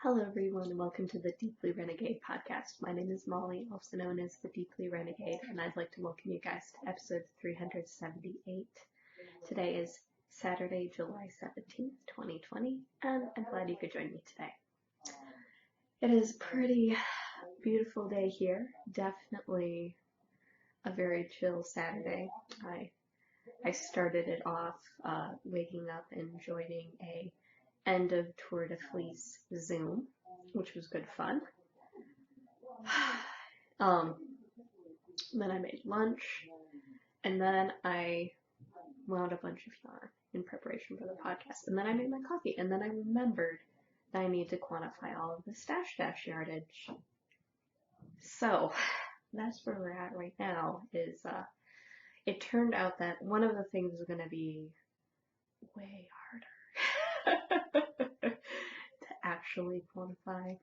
Hello, everyone, and welcome to the Deeply Renegade podcast. My name is Molly, also known as the Deeply Renegade, and I'd like to welcome you guys to episode 378. Today is Saturday, July 17th, 2020, and I'm glad you could join me today. It is a pretty beautiful day here. Definitely a very chill Saturday. I started it off waking up and joining a end of Tour de Fleece Zoom, which was good fun. Then I made lunch, and then I wound a bunch of yarn in preparation for the podcast, and then I made my coffee, and then I remembered that I need to quantify all of the stash yardage. So that's where we're at right now. It turned out that one of the things was going to be way harder to actually quantify.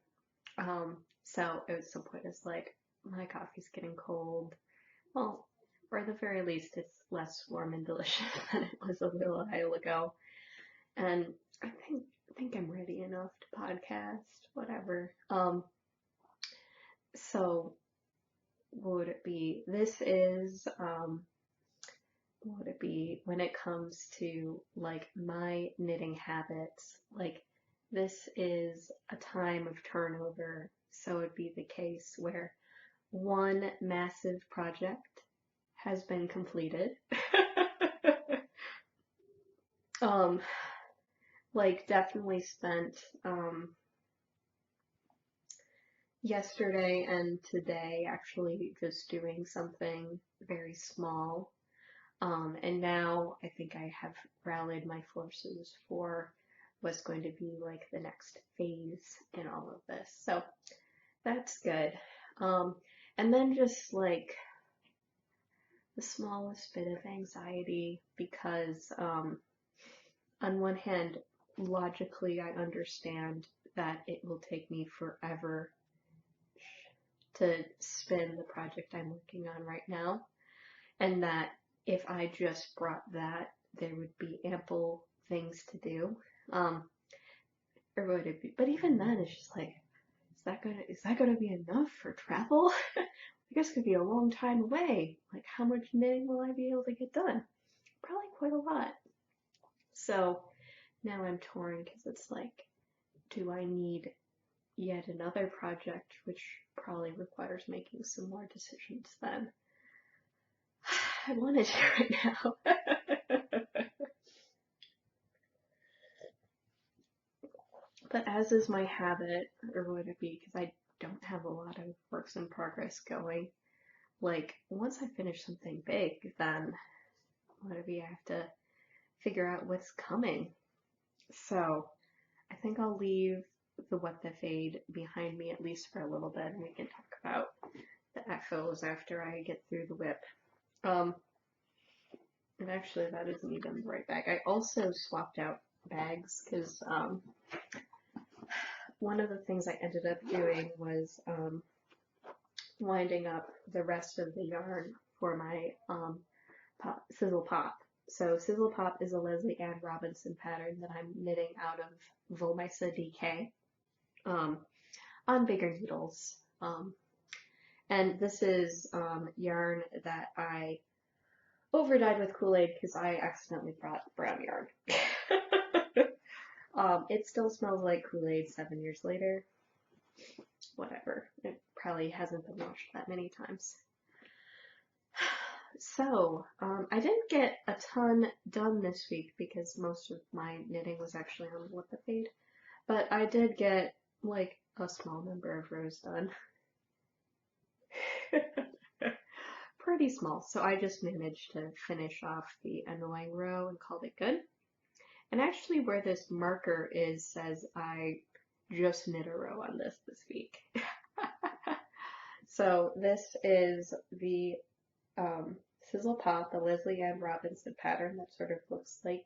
So at some point it's like, my coffee's getting cold. Well, or at the very least, it's less warm and delicious than it was a little while ago. And I think I'm ready enough to podcast, whatever. So what would it be? This is, what would it be when it comes to like my knitting habits? Like this is a time of turnover, so it'd be the case where one massive project has been completed. Like definitely spent yesterday and today actually just doing something very small. And now I think I have rallied my forces for what's going to be like the next phase in all of this. So that's good. And then just like the smallest bit of anxiety because on one hand, logically I understand that it will take me forever to spin the project I'm working on right now, and that if I just brought that, there would be ample things to do. Or would it be? But even then, it's just like, is that gonna be enough for travel? I guess it could be a long time away. Like, how much knitting will I be able to get done? Probably quite a lot. So now I'm torn because it's like, do I need yet another project, which probably requires making some more decisions than I want to do right now. But as is my habit, or would it be, because I don't have a lot of works in progress going, like once I finish something big, then would it be, I have to figure out what's coming. So I think I'll leave the what the fade behind me at least for a little bit, and we can talk about the echoes after I get through the whip. And actually that isn't even the right bag. I also swapped out bags because one of the things I ended up doing was winding up the rest of the yarn for my Sizzle Pop. So Sizzle Pop is a Leslie Ann Robinson pattern that I'm knitting out of Volmisa DK on bigger needles. And this is yarn that I overdyed with Kool-Aid because I accidentally brought brown yarn. It still smells like Kool-Aid 7 years later. Whatever. It probably hasn't been washed that many times. So, I didn't get a ton done this week because most of my knitting was actually on What the Fade, but I did get like a small number of rows done. Pretty small, so I just managed to finish off the annoying row and called it good. And actually where this marker is says I just knit a row on this week. So this is the Sizzle Pop, the Leslie Ann Robinson pattern that sort of looks like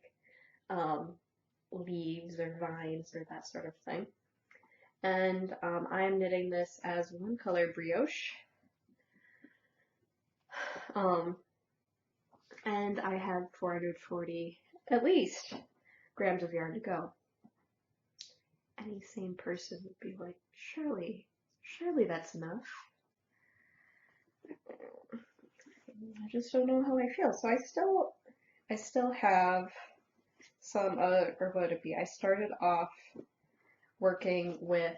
leaves or vines or that sort of thing. And I am knitting this as one color brioche. And I have 440 at least grams of yarn to go. any sane person would be like, surely that's enough. I just don't know how I feel. So I still have some, or what it be? I started off working with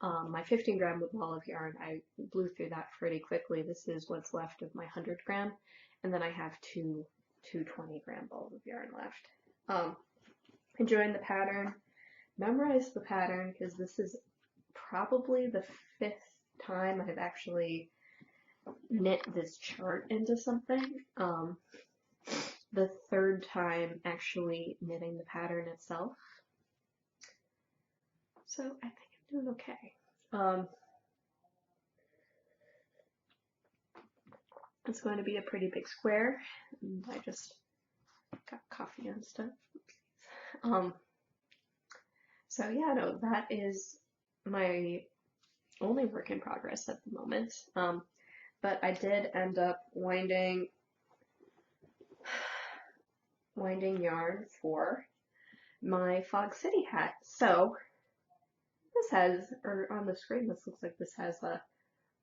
my 15 gram ball of yarn. I blew through that pretty quickly. This is what's left of my 100 gram, and then I have two 20 gram balls of yarn left. Enjoying the pattern, memorize the pattern, because this is probably the 5th time I've actually knit this chart into something. The 3rd time actually knitting the pattern itself. So I think I'm doing okay. It's going to be a pretty big square, and I just got coffee and stuff. So yeah, no, that is my only work in progress at the moment. But I did end up winding yarn for my Fog City hat. So this has, or on the screen, this looks like this has a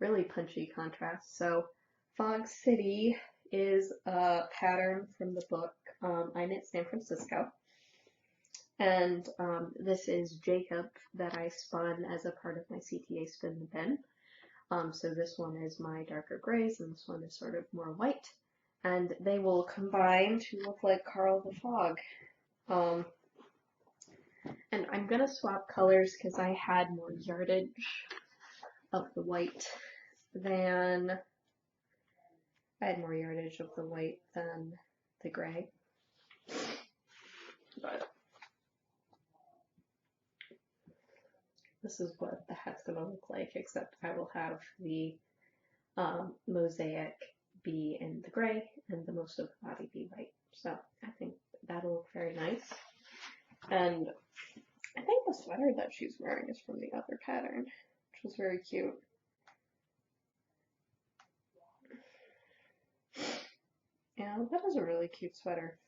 really punchy contrast. So Fog City is a pattern from the book I Knit San Francisco. And this is Jacob that I spun as a part of my CTA Spin the Bin. So this one is my darker grays, and this one is sort of more white. And they will combine to look like Carl the Fog. And I'm going to swap colors because I had more yardage of the white than the gray. But this is what the hat's going to look like, except I will have the mosaic be in the gray and the most of the body be white. So I think that'll look very nice. And I think the sweater that she's wearing is from the other pattern, which was very cute. Yeah, that is a really cute sweater.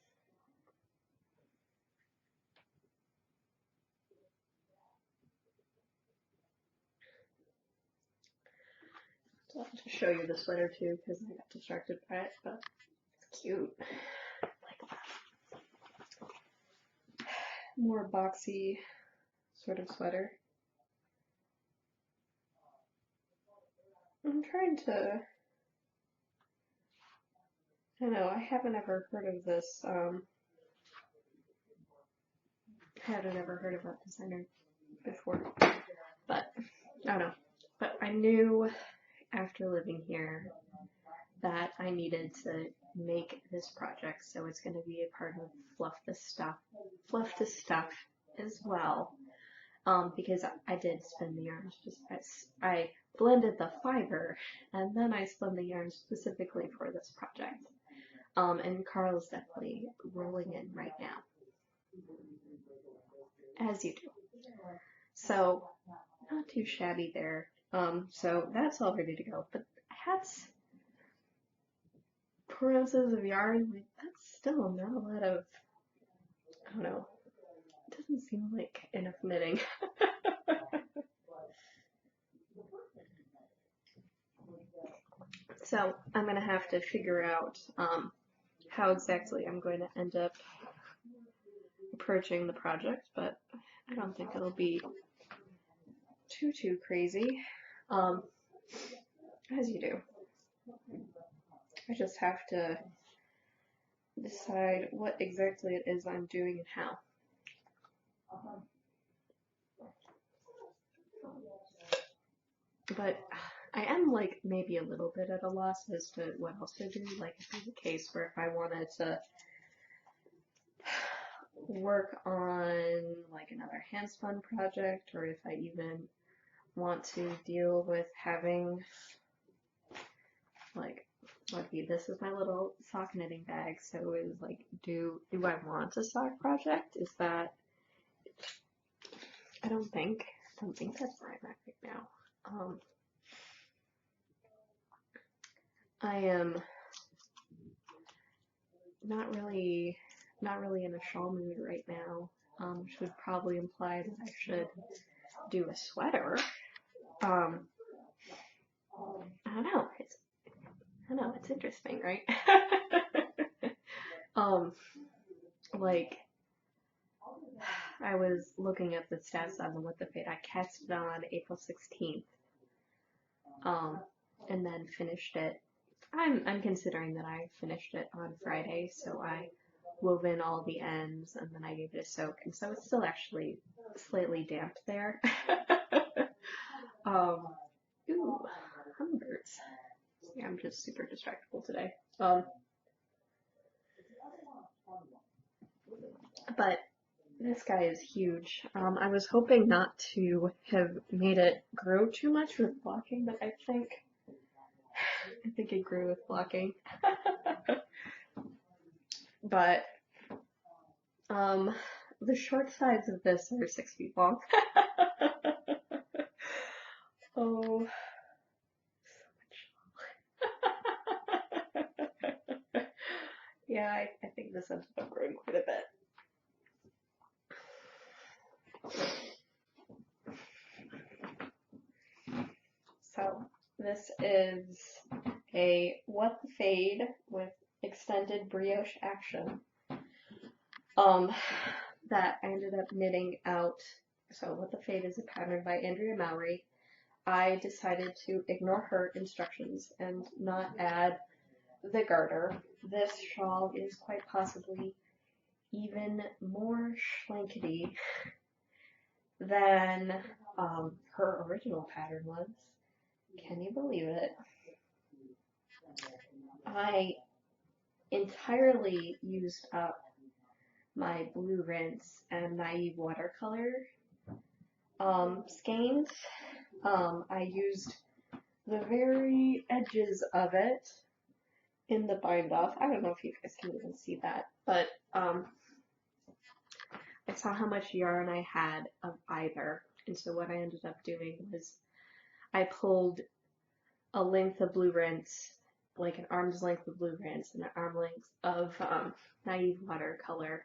So I'll have to show you the sweater too, because I got distracted by it, but it's cute. Like that. More boxy sort of sweater. I'm trying to, I don't know, I haven't ever heard of this, I haven't ever heard of that designer before, but I don't know. But I knew after living here that I needed to make this project, so it's going to be a part of Fluff This Stuff as well, because I did spin the yarns. I blended the fiber, and then I spun the yarn specifically for this project. And Carl's definitely rolling in right now, as you do. So not too shabby there. So that's all ready to go. But hats, 4 ounces of yarn, like that's still not a lot of, I don't know, it doesn't seem like enough knitting. So I'm going to have to figure out how exactly I'm going to end up approaching the project, but I don't think it'll be too crazy, as you do. I just have to decide what exactly it is I'm doing and how. But I am like maybe a little bit at a loss as to what else to do. Like if there's a case where if I wanted to work on like another hand spun project, or if I even want to deal with having like this is my little sock knitting bag, so is like do I want a sock project? Is that I don't think that's where I'm at right now. I am not really in a shawl mood right now. which would probably imply that I should do a sweater. I don't know. It's interesting, right? um, like I was looking at the stats on What the Fate. I cast it on April 16th, and then finished it. I'm considering that I finished it on Friday, so I wove in all the ends and then I gave it a soak, and so it's still actually slightly damp there. um, ooh, hummingbirds. Yeah, I'm just super distractible today. But this guy is huge. I was hoping not to have made it grow too much with blocking, but I think it grew with blocking. But the short sides of this are 6 feet long. Oh, so much. Yeah, I think this ended up growing quite a bit. So this is a What the Fade with extended brioche action. That I ended up knitting out. So What the Fade is a pattern by Andrea Mowry. I decided to ignore her instructions and not add the garter. This shawl is quite possibly even more schlankety than her original pattern was. Can you believe it? I entirely used up my blue rinse and naive watercolor skeins. I used the very edges of it in the bind off. I don't know if you guys can even see that, but I saw how much yarn I had of either, and so what I ended up doing was I pulled a length of blue rinse, like an arm's length of blue rinse and an arm length of naive watercolor,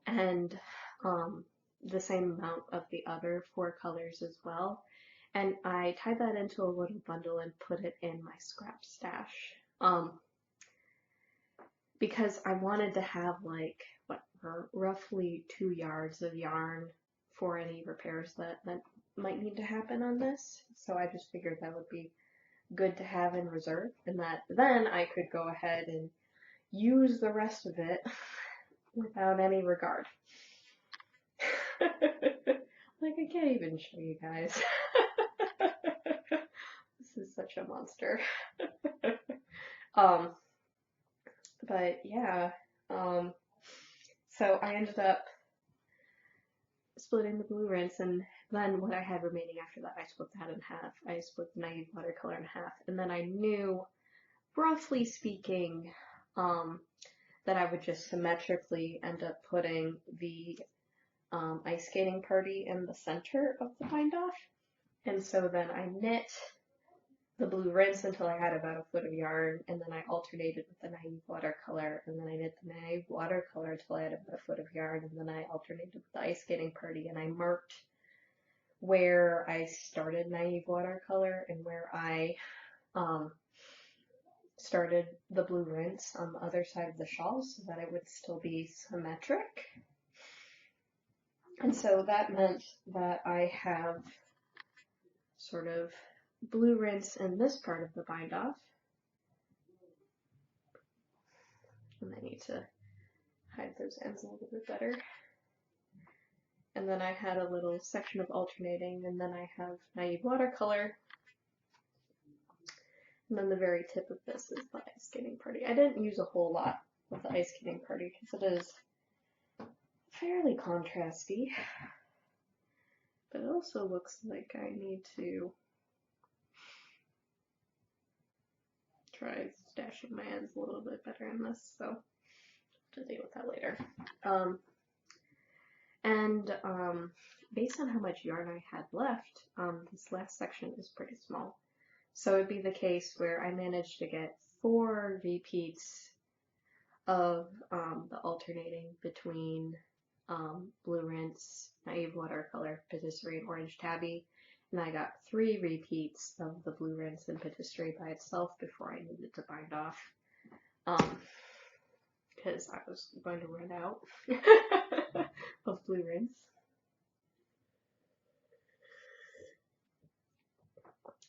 and the same amount of the other 4 colors as well. And I tied that into a little bundle and put it in my scrap stash. Because I wanted to have like roughly 2 yards of yarn for any repairs that might need to happen on this. So I just figured that would be good to have in reserve, and that then I could go ahead and use the rest of it without any regard. Like, I can't even show you guys. This is such a monster. But yeah, so I ended up splitting the blue rinse, and then what I had remaining after that, I split that in half. I split the naive watercolor in half, and then I knew, roughly speaking, that I would just symmetrically end up putting the ice skating party in the center of the bind off. And so then I knit the blue rinse until I had about a foot of yarn, and then I alternated with the naive watercolor, and then I knit the naive watercolor until I had about a foot of yarn, and then I alternated with the ice skating party, and I marked where I started naive watercolor and where I started the blue rinse on the other side of the shawl so that it would still be symmetric. And so that meant that I have sort of blue rinse in this part of the bind off. And I need to hide those ends a little bit better. And then I had a little section of alternating, and then I have naive watercolor. And then the very tip of this is the ice skating party. I didn't use a whole lot with the ice skating party because it is fairly contrasty. But it also looks like I need to try stashing my ends a little bit better in this, so I'll deal with that later. Based on how much yarn I had left, this last section is pretty small. So it'd be the case where I managed to get 4 repeats of the alternating between Blue Rinse, Naive Watercolor, Patisserie, and Orange Tabby. And I got 3 repeats of the Blue Rinse and Patisserie by itself before I needed to bind off. Because I was going to run out of Blue Rinse.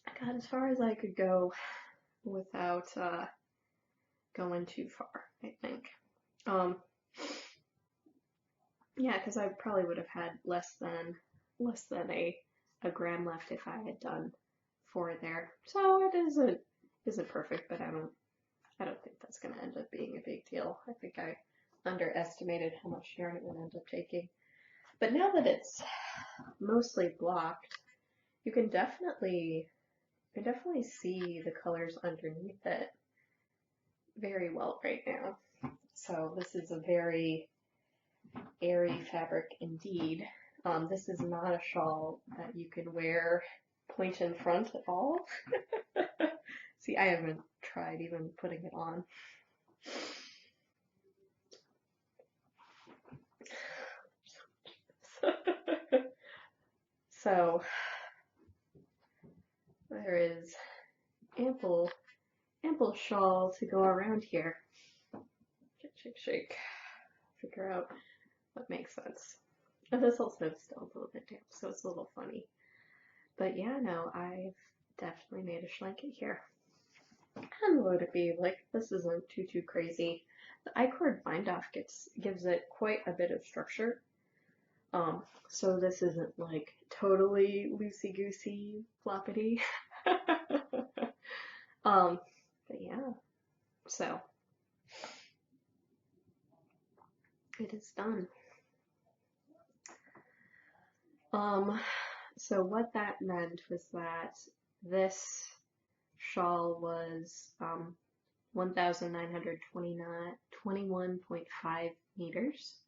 I got as far as I could go without going too far, I think. Yeah, because I probably would have had less than a gram left if I had done 4 there. So it isn't perfect, but I don't think that's gonna end up being a big deal. I think I underestimated how much yarn it would end up taking. But now that it's mostly blocked, you can definitely see the colors underneath it very well right now. So this is a very airy fabric indeed. This is not a shawl that you can wear point in front at all. See, I haven't tried even putting it on. So there is ample shawl to go around here. Shake, shake, shake. Figure out what makes sense. And this also is still a little bit damp, so it's a little funny. But yeah, no, I've definitely made a schlanket here. And what would it be? Like, this isn't too crazy. The I-cord bind off gives it quite a bit of structure. So this isn't like totally loosey-goosey floppity. But yeah, so it is done. So what that meant was that this shawl was 1,921.5 meters.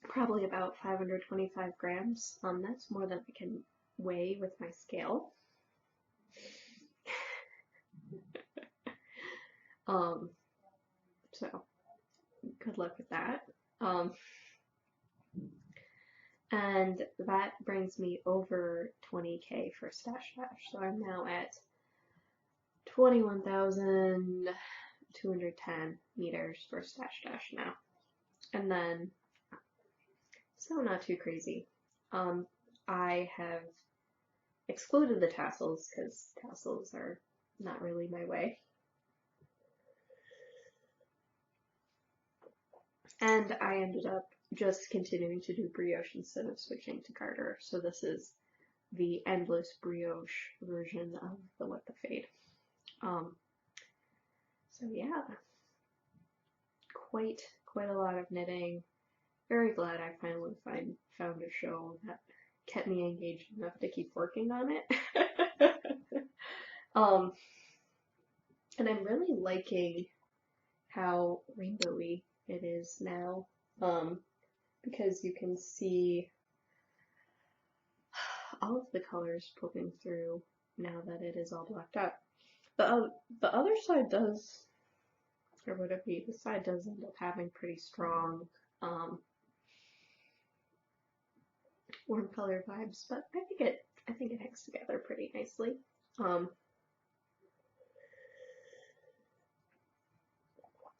Probably about 525 grams. That's more than I can weigh with my scale. So good luck with that. And that brings me over 20K for Stash Dash. So I'm now at 21,210 meters for Stash Dash now. And then, so not too crazy. I have excluded the tassels because tassels are not really my way. And I ended up just continuing to do brioche instead of switching to garter. So this is the endless brioche version of the What the Fade. So yeah, quite a lot of knitting. Very glad I finally found a show that kept me engaged enough to keep working on it. And I'm really liking how rainbowy it is now, because you can see all of the colors poking through now that it is all blacked out. The other side does, or would it be, the side does end up having pretty strong warm color vibes, but I think it hangs together pretty nicely.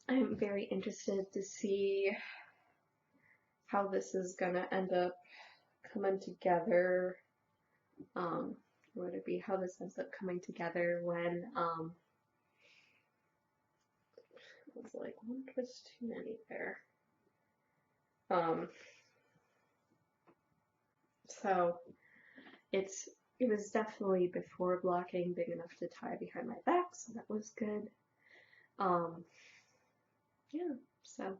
I'm very interested to see how this is gonna end up coming together. Would it be how this ends up coming together when it was like one twist too many there. So it was definitely before blocking big enough to tie behind my back, so that was good. Yeah, so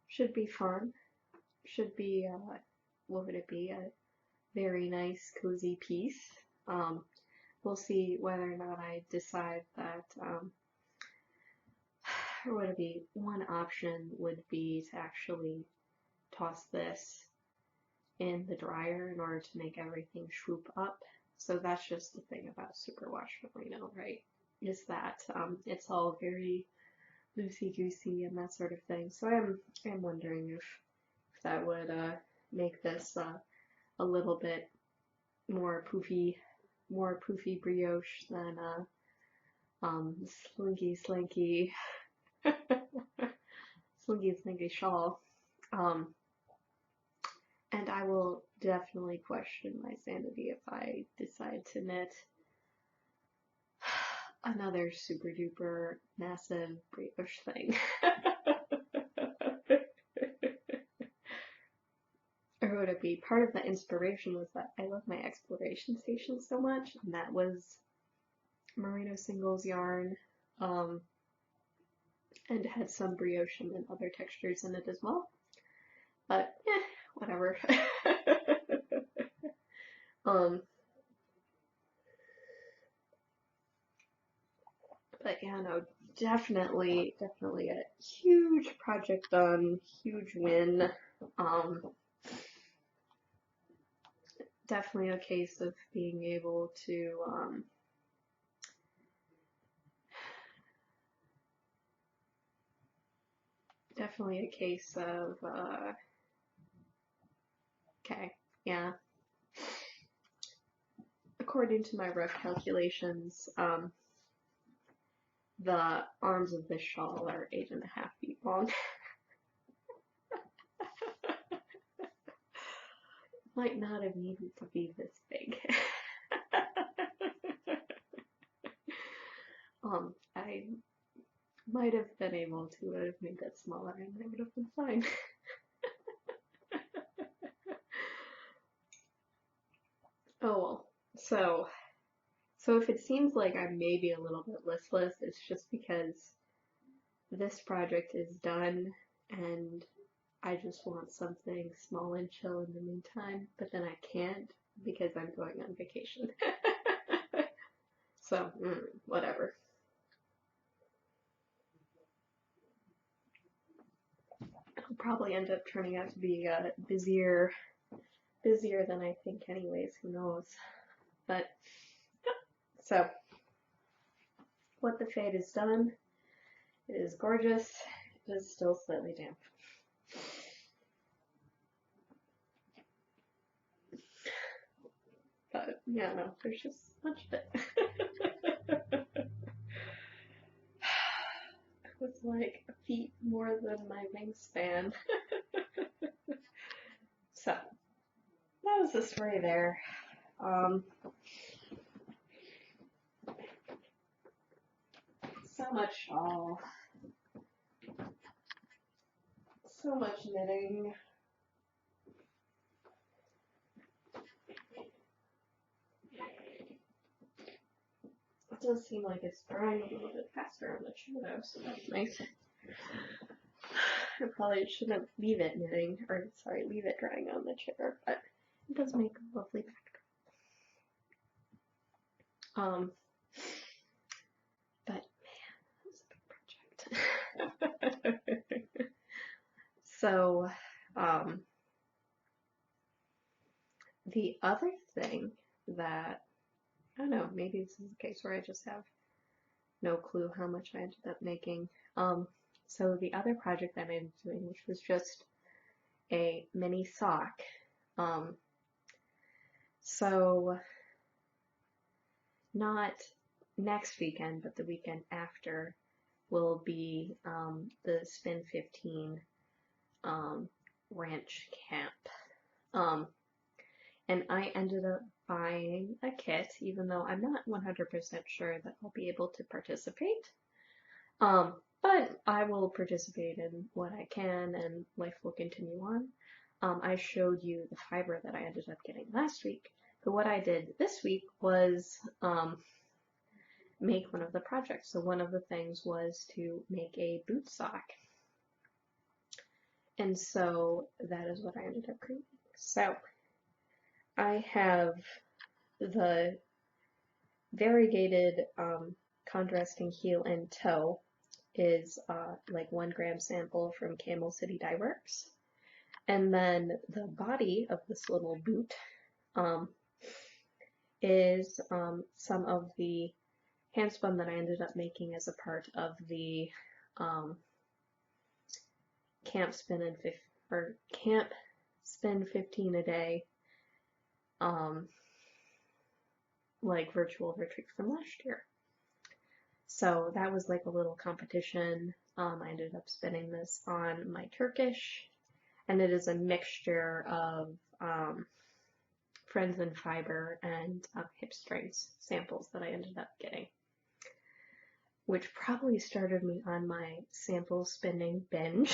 should be fun. Should be what would it be? A very nice cozy piece. We'll see whether or not I decide that or would it be, one option would be to actually toss this in the dryer in order to make everything swoop up. So that's just the thing about superwash merino, right? Is that it's all very loosey-goosey and that sort of thing. So I'm wondering if that would make this a little bit more poofy brioche than slinky slinky slinky slinky shawl. Um, and I will definitely question my sanity if I decide to knit another super duper massive brioche thing. Or would it be part of the inspiration was that I love my exploration station so much, and that was merino singles yarn, and had some brioche and other textures in it as well. But whatever. um, but yeah, no, definitely a huge project done, huge win. Um, definitely a case of being able to definitely a case of okay, yeah. According to my rough calculations, the arms of this shawl are 8.5 feet long. Might not have needed to be this big. I might have been able to have made that smaller and I would have been fine. Oh well. So if it seems like I'm maybe a little bit listless, it's just because this project is done and I just want something small and chill in the meantime, but then I can't because I'm going on vacation. So, whatever. It'll probably end up turning out to be busier than I think anyways, who knows. But, so, what the fade is done. It is gorgeous. It is still slightly damp. But, yeah, no, there's just much of it. It was like a feet more than my wingspan. So, that was the story there. So much shawl. So much knitting. It does seem like it's drying a little bit faster on the chair though, so that's nice. I probably shouldn't leave it knitting, or sorry, leave it drying on the chair, but it does make a lovely backdrop. But man, that's a big project. So, the other thing that, I don't know, maybe this is a case where I just have no clue how much I ended up making. So the other project that I'm doing, which was just a mini sock. So not next weekend, but the weekend after will be the Spin 15 ranch camp. And I ended up buying a kit, even though I'm not 100% sure that I'll be able to participate. But I will participate in what I can and life will continue on. I showed you the fiber that I ended up getting last week, but what I did this week was make one of the projects. So one of the things was to make a boot sock. And so that is what I ended up creating. So I have the variegated contrasting heel and toe is like 1 gram sample from Camel City Dye Works. And then the body of this little boot is some of the handspun that I ended up making as a part of the camp spin 15 a day, like virtual retreat from last year. So that was like a little competition. I ended up spinning this on my Turkish, and it is a mixture of Friends and Fiber and hip strings samples that I ended up getting, which probably started me on my sample spinning binge.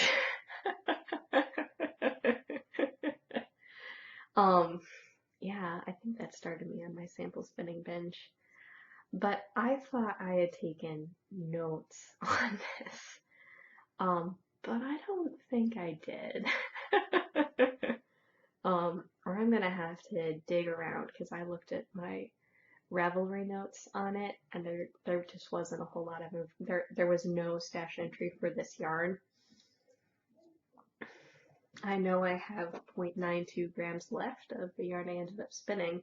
Yeah, I think that started me on my sample spinning binge. But I thought I had taken notes on this. But I don't think I did. Or I'm gonna have to dig around because I looked at my Ravelry notes on it, and there just wasn't a whole lot of there was no stash entry for this yarn. I know I have 0.92 grams left of the yarn I ended up spinning.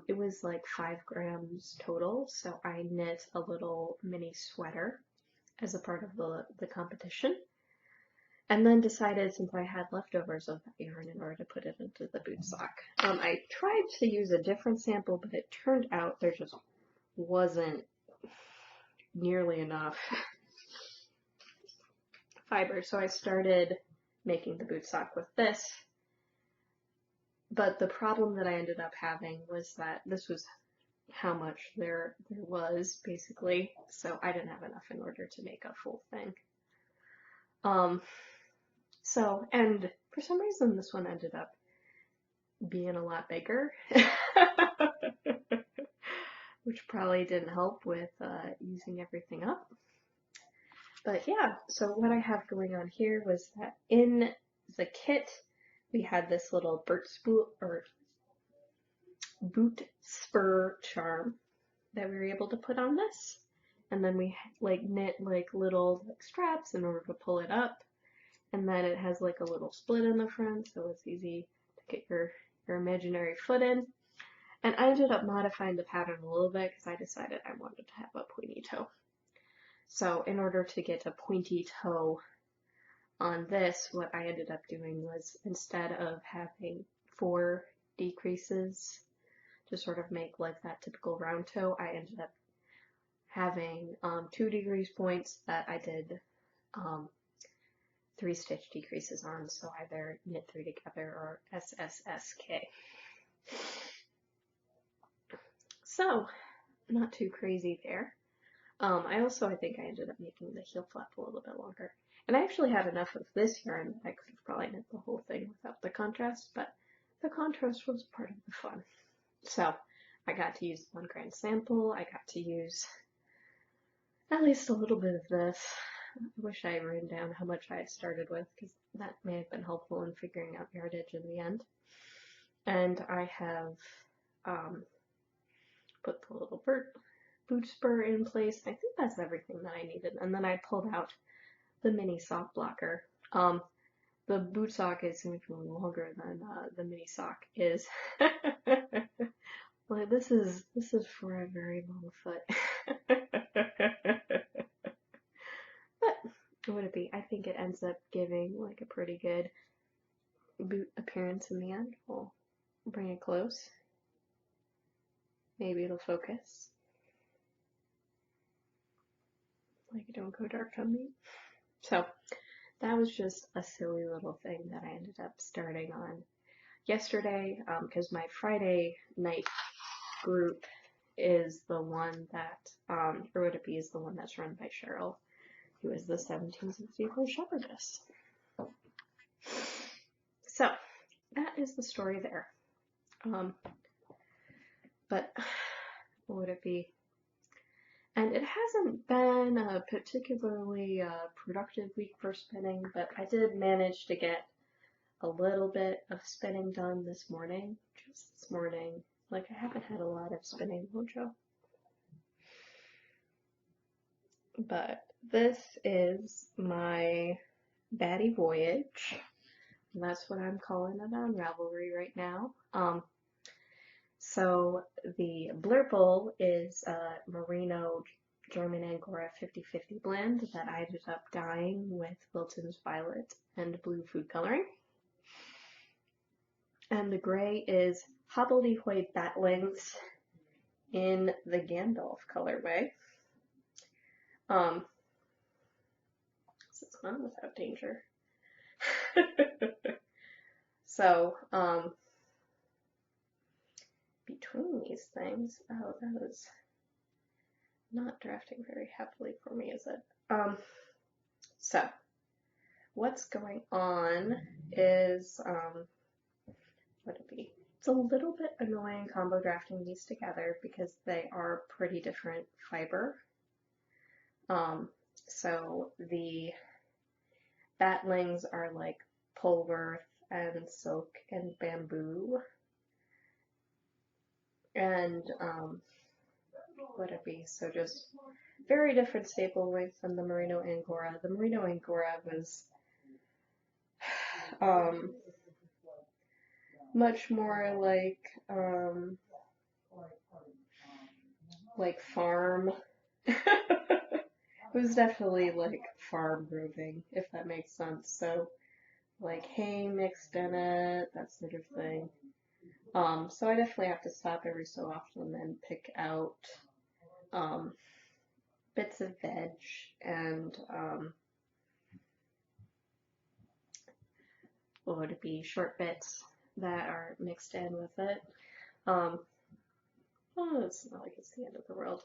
It was like 5 grams total, so I knit a little mini sweater as a part of the competition. And then decided, since I had leftovers of that yarn, in order to put it into the boot sock. I tried to use a different sample, but it turned out there just wasn't nearly enough fiber, so I started making the boot sock with this. But the problem that I ended up having was that this was how much there was, basically, so I didn't have enough in order to make a full thing. So, and for some reason this one ended up being a lot bigger, which probably didn't help with using everything up. But yeah, so what I have going on here was that in the kit, we had this little boot spur charm that we were able to put on this. And then we like knit like little straps in order to pull it up. And then it has like a little split in the front, so it's easy to get your imaginary foot in. And I ended up modifying the pattern a little bit because I decided I wanted to have a pointy toe. So in order to get a pointy toe on this, what I ended up doing was, instead of having 4 decreases to sort of make like that typical round toe, I ended up having 2 decrease points that I did 3 stitch decreases on, so either knit 3 together or SSSK. So, not too crazy there. I think I ended up making the heel flap a little bit longer. And I actually had enough of this yarn that I could have probably knit the whole thing without the contrast, but the contrast was part of the fun. So, I got to use 1 grand sample, I got to use at least a little bit of this. I wish I had written down how much I had started with, because that may have been helpful in figuring out yardage in the end. And I have put the little boot spur in place. I think that's everything that I needed. And then I pulled out the mini sock blocker. The boot sock is significantly longer than the mini sock is. Like this is for a very long foot. But would it be? I think it ends up giving like a pretty good boot appearance in the end. We'll bring it close. Maybe it'll focus. Like, don't go dark on me. So that was just a silly little thing that I ended up starting on yesterday, because my Friday night group is the one that, or would it be, is the one that's run by Cheryl, who is the 1764 shepherdess. So that is the story there. But what would it be? And it hasn't been a particularly productive week for spinning, but I did manage to get a little bit of spinning done this morning, just this morning. Like, I haven't had a lot of spinning mojo. But this is my baddie voyage. And that's what I'm calling it on Ravelry right now. So the blurple is merino German Angora 50/50 blend that I ended up dyeing with Wilton's Violet and blue food coloring. And the gray is Hobbledehoy Batlings in the Gandalf colorway. This is one without danger. So, between these things, oh, that is not drafting very happily for me, is it? So, what's going on is, what would it be? It's a little bit annoying combo drafting these together because they are pretty different fiber. So the batlings are like Polwarth and silk and bamboo. And what would it be? So just very different staple length than the Merino Angora. The Merino Angora was much more like farm. It was definitely like farm grooving, if that makes sense. So like hay mixed in it, that sort of thing. So I definitely have to stop every so often and pick out bits of veg and what would it be? Short bits that are mixed in with it. Well, it's not like it's the end of the world.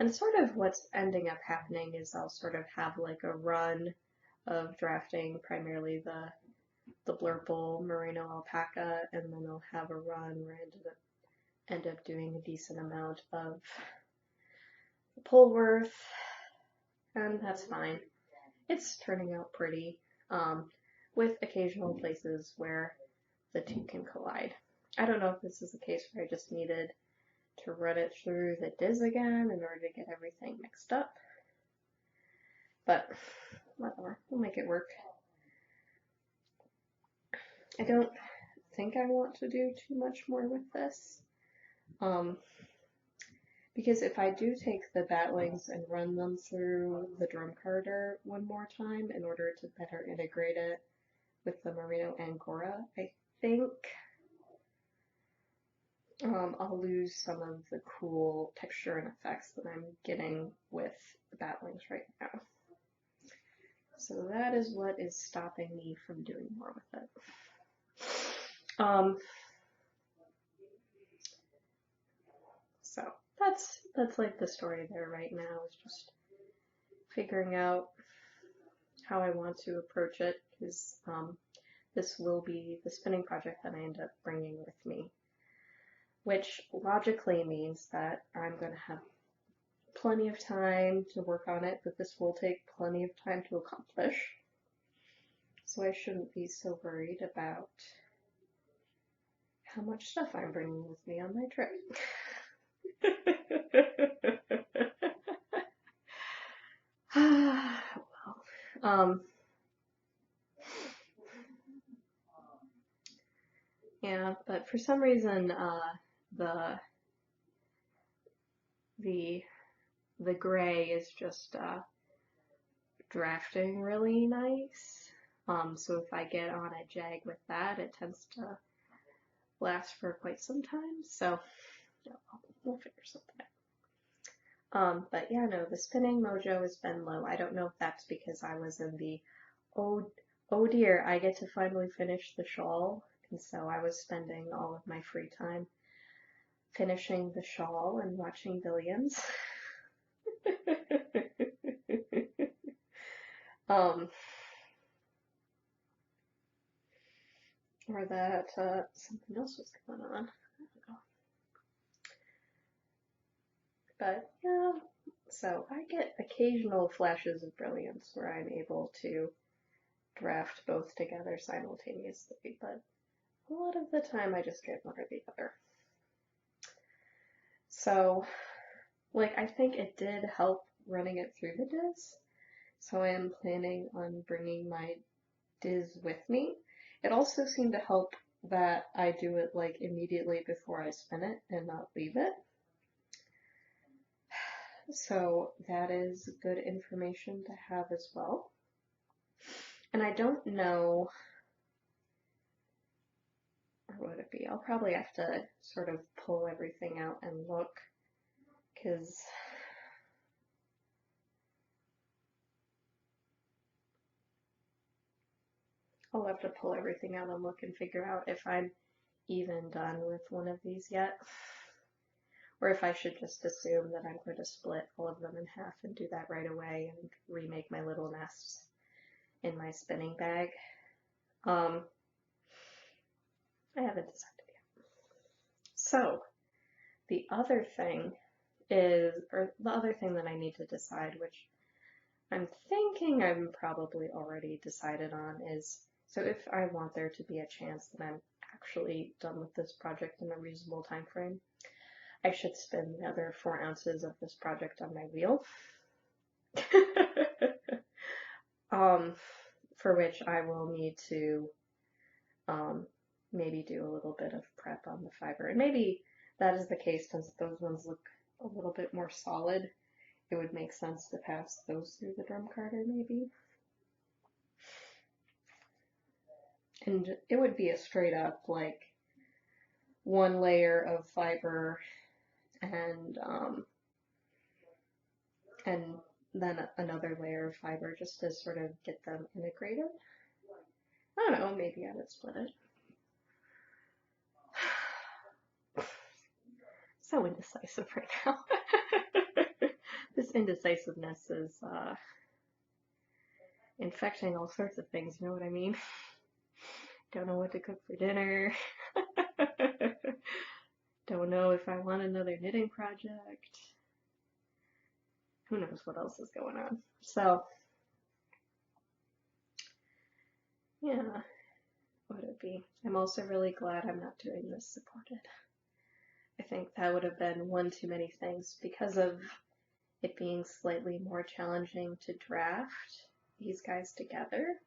And sort of what's ending up happening is I'll sort of have like a run of drafting primarily the Blurple Merino Alpaca, and then I'll have a run where I end up doing a decent amount of the Polwarth, and that's fine. It's turning out pretty, with occasional places where the two can collide. I don't know if this is the case where I just needed to run it through the Diz again in order to get everything mixed up. But whatever, we'll make it work. I don't think I want to do too much more with this. Because if I do take the batlings and run them through the drum carder one more time in order to better integrate it with the Merino Angora, I think I'll lose some of the cool texture and effects that I'm getting with the batlings right now. So that is what is stopping me from doing more with it. So that's like the story there right now, is just figuring out how I want to approach it, because this will be the spinning project that I end up bringing with me, which logically means that I'm going to have plenty of time to work on it, but this will take plenty of time to accomplish. So I shouldn't be so worried about how much stuff I'm bringing with me on my trip. Well, yeah, but for some reason, the gray is just drafting really nice. So if I get on a jag with that, it tends to last for quite some time. So yeah, we'll figure something out. But yeah, no, the spinning mojo has been low. I don't know if that's because I was in the oh dear, I get to finally finish the shawl, and so I was spending all of my free time finishing the shawl and watching billions. Or that something else was going on. I don't know. But yeah, so I get occasional flashes of brilliance where I'm able to draft both together simultaneously, but a lot of the time I just get one or the other. So, like, I think it did help running it through the Diz, so I am planning on bringing my Diz with me. It also seemed to help that I do it like immediately before I spin it and not leave it. So that is good information to have as well. And I don't know, or would it be? I'll probably have to sort of pull everything out and look, because I'll have to pull everything out and look and figure out if I'm even done with one of these yet, or if I should just assume that I'm going to split all of them in half and do that right away and remake my little nests in my spinning bag. I haven't decided yet. So the other thing is, or the other thing that I need to decide, which I'm thinking I'm probably already decided on, is, so if I want there to be a chance that I'm actually done with this project in a reasonable time frame, I should spin the other 4 ounces of this project on my wheel. For which I will need to maybe do a little bit of prep on the fiber. And maybe that is the case since those ones look a little bit more solid. It would make sense to pass those through the drum carder maybe. And it would be a straight up like 1 layer of fiber and then another layer of fiber just to sort of get them integrated. I don't know, maybe I would split it. So indecisive right now. This indecisiveness is infecting all sorts of things, you know what I mean? Don't know what to cook for dinner. Don't know if I want another knitting project. Who knows what else is going on. So, yeah, what would it be? I'm also really glad I'm not doing this supported. I think that would have been one too many things because of it being slightly more challenging to draft these guys together.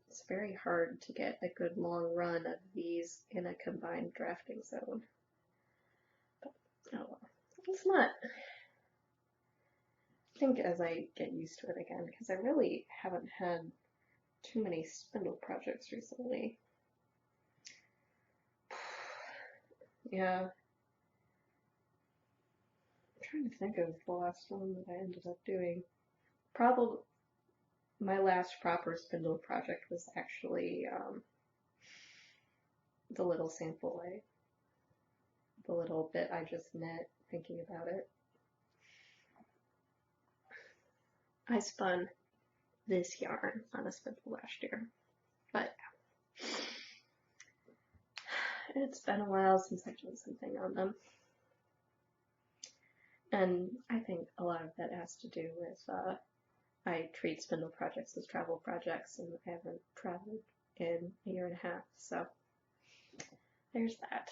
It's very hard to get a good long run of these in a combined drafting zone. But, oh well. It's not. I think as I get used to it again, because I really haven't had too many spindle projects recently. Yeah. I'm trying to think of the last one that I ended up doing. Probably my last proper spindle project was actually the little sample way. The little bit I just knit thinking about it. I spun this yarn on a spindle last year, but it's been a while since I did something on them. And I think a lot of that has to do with I treat spindle projects as travel projects, and I haven't traveled in a year and a half, so there's that.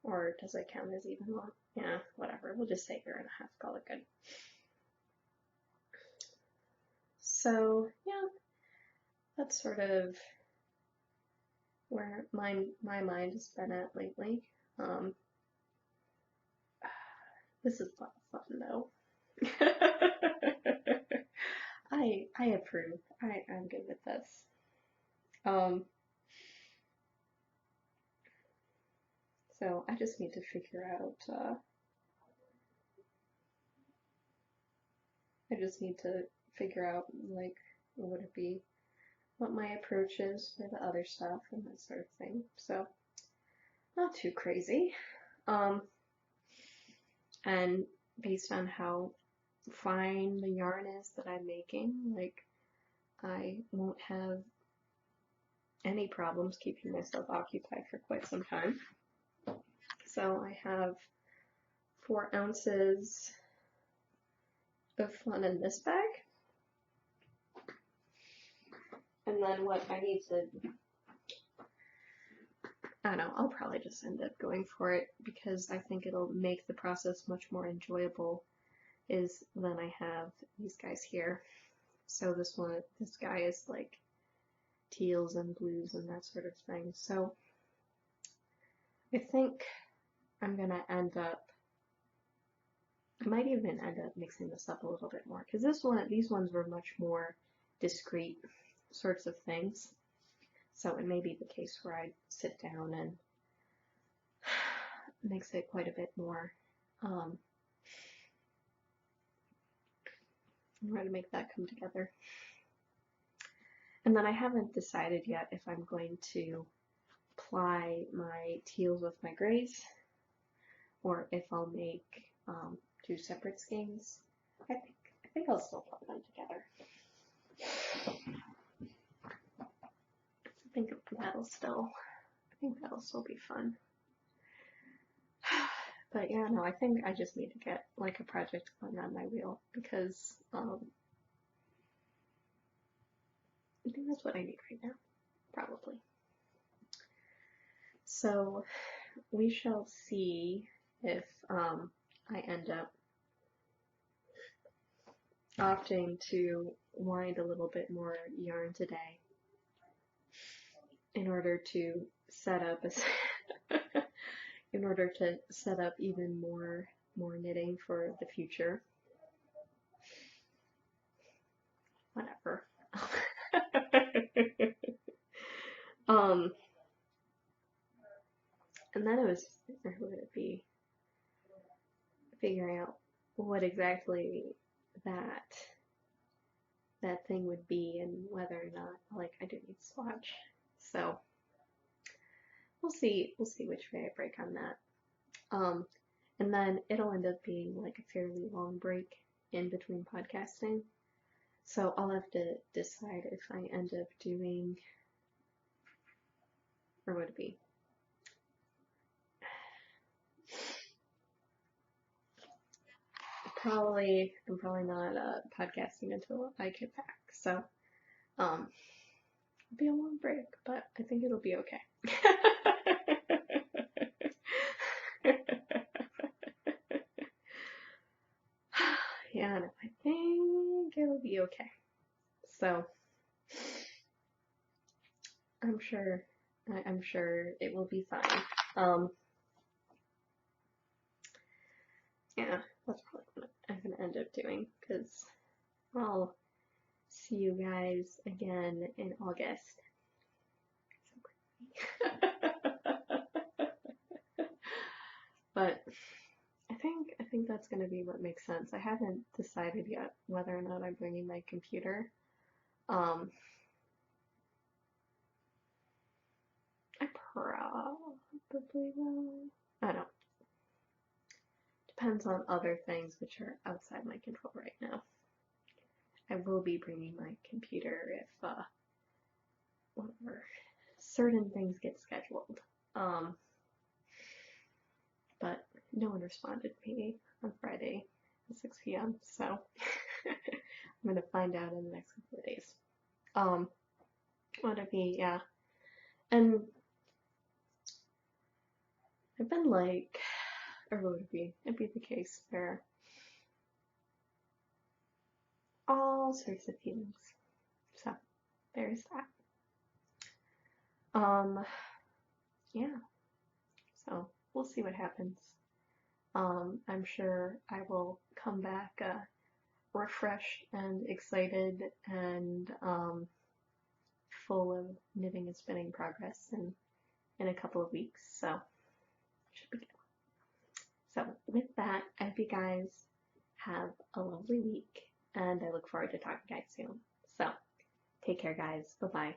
Or does it count as even long? Yeah, whatever. We'll just say year and a half, call it good. So, yeah, that's sort of where my mind has been at lately. This is a lot of fun, though. I approve. I'm good with this. So I just need to figure out, like, what would it be, what my approach is for the other stuff and that sort of thing. So, not too crazy. And based on how fine the yarn is that I'm making, like, I won't have any problems keeping myself occupied for quite some time. So I have 4 ounces of fun in this bag. And then what I need to, I don't know, I'll probably just end up going for it because I think it'll make the process much more enjoyable is then I have these guys here. So this guy is like teals and blues and that sort of thing. So I think I'm gonna end up, I might even end up mixing this up a little bit more, because these ones were much more discrete sorts of things. So it may be the case where I sit down and mix it quite a bit more. I'm going to make that come together. And then I haven't decided yet if I'm going to ply my teals with my grays, or if I'll make two separate skeins. I think I'll still put them together. I think that'll still be fun. But yeah, no, I think I just need to get like a project going on my wheel, because I think that's what I need right now, probably. So we shall see if I end up opting to wind a little bit more yarn today in order to set up even more knitting for the future. Whatever. And then it would be figuring out what exactly that thing would be, and whether or not, like, I do need swatch. So we'll see which way I break on that. And then it'll end up being like a fairly long break in between podcasting. So I'll have to decide if I end up doing, or would it be? I'm probably not podcasting until I get back. So it'll be a long break, but I think it'll be okay. Yeah, no, I think it'll be okay. So I'm sure it will be fine. Yeah, that's probably what I'm gonna end up doing, because I'll see you guys again in August. But I think that's gonna be what makes sense. I haven't decided yet whether or not I'm bringing my computer. I probably will. I don't. Depends on other things which are outside my control right now. I will be bringing my computer if whatever certain things get scheduled. But no one responded to me on Friday at 6 p.m. So I'm gonna find out in the next couple of days. What it be, yeah. And I've been like, or what would it be? It'd be the case where all sorts of feelings. So there's that. Yeah. So we'll see what happens. I'm sure I will come back refreshed and excited and full of knitting and spinning progress in a couple of weeks. So should be good. So with that, I hope you guys have a lovely week, and I look forward to talking to you guys soon. So take care, guys. Bye-bye.